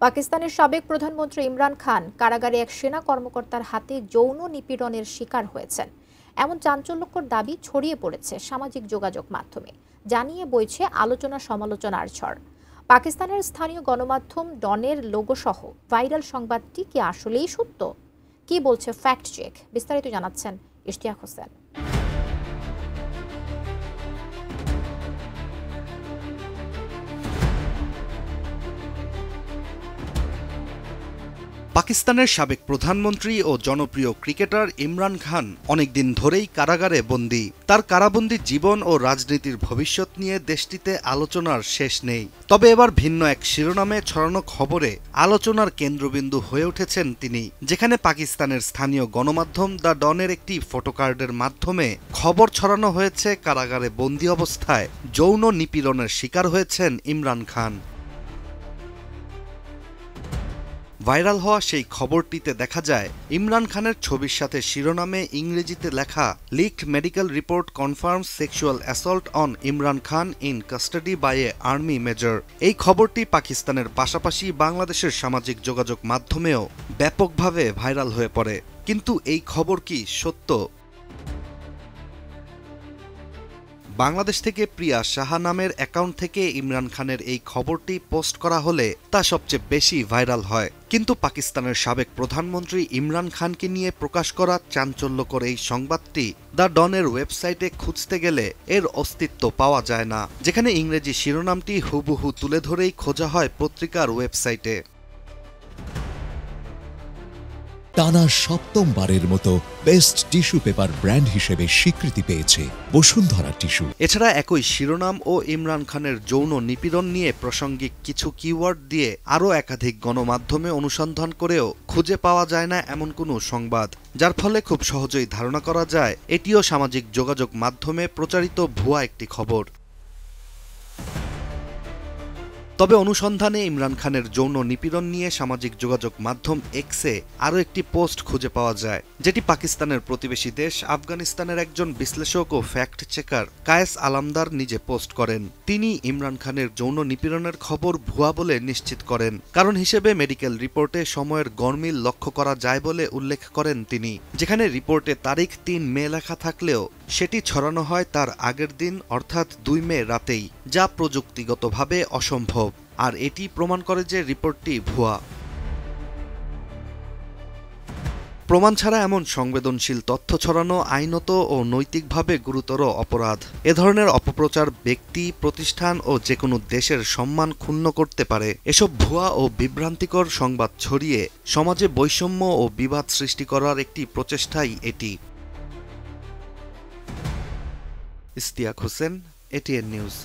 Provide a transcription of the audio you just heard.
পাকিস্তানের সাবেক প্রধানমন্ত্রী ইমরান খান কারাগারে এক সেনা কর্মকর্তার হাতে যৌন নিপীড়নের শিকার হয়েছেন এমন চাঞ্চল্যকর দাবি ছড়িয়ে পড়েছে সামাজিক যোগাযোগ মাধ্যমে, জানিয়ে বইছে আলোচনা সমালোচনার ঝড়। পাকিস্তানের স্থানীয় গণমাধ্যম ডনের লোগো সহ ভাইরাল সংবাদটি কি আসলেই সত্য? কি বলছে ফ্যাক্ট চেক? বিস্তারিত জানাচ্ছেন ইশতিয়াক হোসেন। পাকিস্তানের সাবেক প্রধানমন্ত্রী ও জনপ্রিয় ক্রিকেটার ইমরান খান অনেকদিন ধরেই কারাগারে বন্দী। তার কারাবন্দী জীবন ও রাজনীতির ভবিষ্যৎ নিয়ে দেশটিতে আলোচনার শেষ নেই। তবে এবার ভিন্ন এক শিরোনামে ছড়ানো খবরে আলোচনার কেন্দ্রবিন্দু হয়ে উঠেছেন তিনি, যেখানে পাকিস্তানের স্থানীয় গণমাধ্যম দ্য ডনের একটি ফটোকার্ডের মাধ্যমে খবর ছড়ানো হয়েছে কারাগারে বন্দী অবস্থায় যৌন নিপীড়নের শিকার হয়েছেন ইমরান খান। ভাইরাল হওয়া সেই খবরটিতে দেখা যায় ইমরান খানের ছবির সাথে শিরোনামে ইংরেজিতে লেখা leaked medical report confirms sexual assault on Imran Khan in custody by a army major. এই খবরটি পাকিস্তানের পাশাপাশি বাংলাদেশের সামাজিক যোগাযোগ মাধ্যমেও ব্যাপকভাবে ভাইরাল হয়ে পড়ে। কিন্তু এই খবর কি সত্য? বাংলাদেশ থেকে প্রিয়া সাহা নামের অ্যাকাউন্ট থেকে ইমরান খানের এই খবরটি পোস্ট করা হলে তা সবচেয়ে বেশি ভাইরাল হয়। কিন্তু পাকিস্তানের সাবেক প্রধানমন্ত্রী ইমরান খানকে নিয়ে প্রকাশ করা চাঞ্চল্যকর এই সংবাদটি দ্য ডনের ওয়েবসাইটে খুঁজতে গেলে এর অস্তিত্ব পাওয়া যায় না, যেখানে ইংরেজি শিরোনামটি হুবহু তুলে ধরেই খোঁজা হয় পত্রিকার ওয়েবসাইটে। টানা সপ্তমবারের মতো বেস্ট টিস্যু পেপার ব্র্যান্ড হিসেবে স্বীকৃতি পেয়েছে বসুন্ধরা টিস্যু। এছাড়া একই শিরোনাম ও ইমরান খানের যৌন নিপীড়ন নিয়ে প্রাসঙ্গিক কিছু কিওয়ার্ড দিয়ে আরও একাধিক গণমাধ্যমে অনুসন্ধান করেও খুঁজে পাওয়া যায় না এমন কোনো সংবাদ, যার ফলে খুব সহজেই ধারণা করা যায় এটিও সামাজিক যোগাযোগ মাধ্যমে প্রচারিত ভুয়া একটি খবর। তবে অনুসন্ধানে ইমরান খানের যৌন নিপীড়ন নিয়ে সামাজিক যোগাযোগ মাধ্যম এক্সে আরও একটি পোস্ট খুঁজে পাওয়া যায়, যেটি পাকিস্তানের প্রতিবেশী দেশ আফগানিস্তানের একজন বিশ্লেষক ও ফ্যাক্ট চেকার কায়েস আলামদার নিজে পোস্ট করেন। তিনি ইমরান খানের যৌন নিপীড়নের খবর ভুয়া বলে নিশ্চিত করেন। কারণ হিসেবে মেডিকেল রিপোর্টে সময়ের গরমিল লক্ষ্য করা যায় বলে উল্লেখ করেন তিনি, যেখানে রিপোর্টে তারিখ ৩ মে লেখা থাকলেও সেটি ছড়ানো হয় তার আগের দিন অর্থাৎ ২ মে রাতেই, যা প্রযুক্তিগতভাবে অসম্ভব। আর এটি প্রমাণ করে যে রিপোর্টটি ভুয়া। প্রমাণ ছাড়া এমন সংবেদনশীল তথ্য ছড়ানো আইনত ও নৈতিকভাবে গুরুতর অপরাধ। এ ধরনের অপপ্রচার ব্যক্তি, প্রতিষ্ঠান ও যে কোনো দেশের সম্মান ক্ষুণ্ণ করতে পারে। এসব ভুয়া ও বিভ্রান্তিকর সংবাদ ছড়িয়ে সমাজে বৈষম্য ও বিবাদ সৃষ্টি করার একটি প্রচেষ্টাই এটি। Ishtiaq Hossain, ATN news.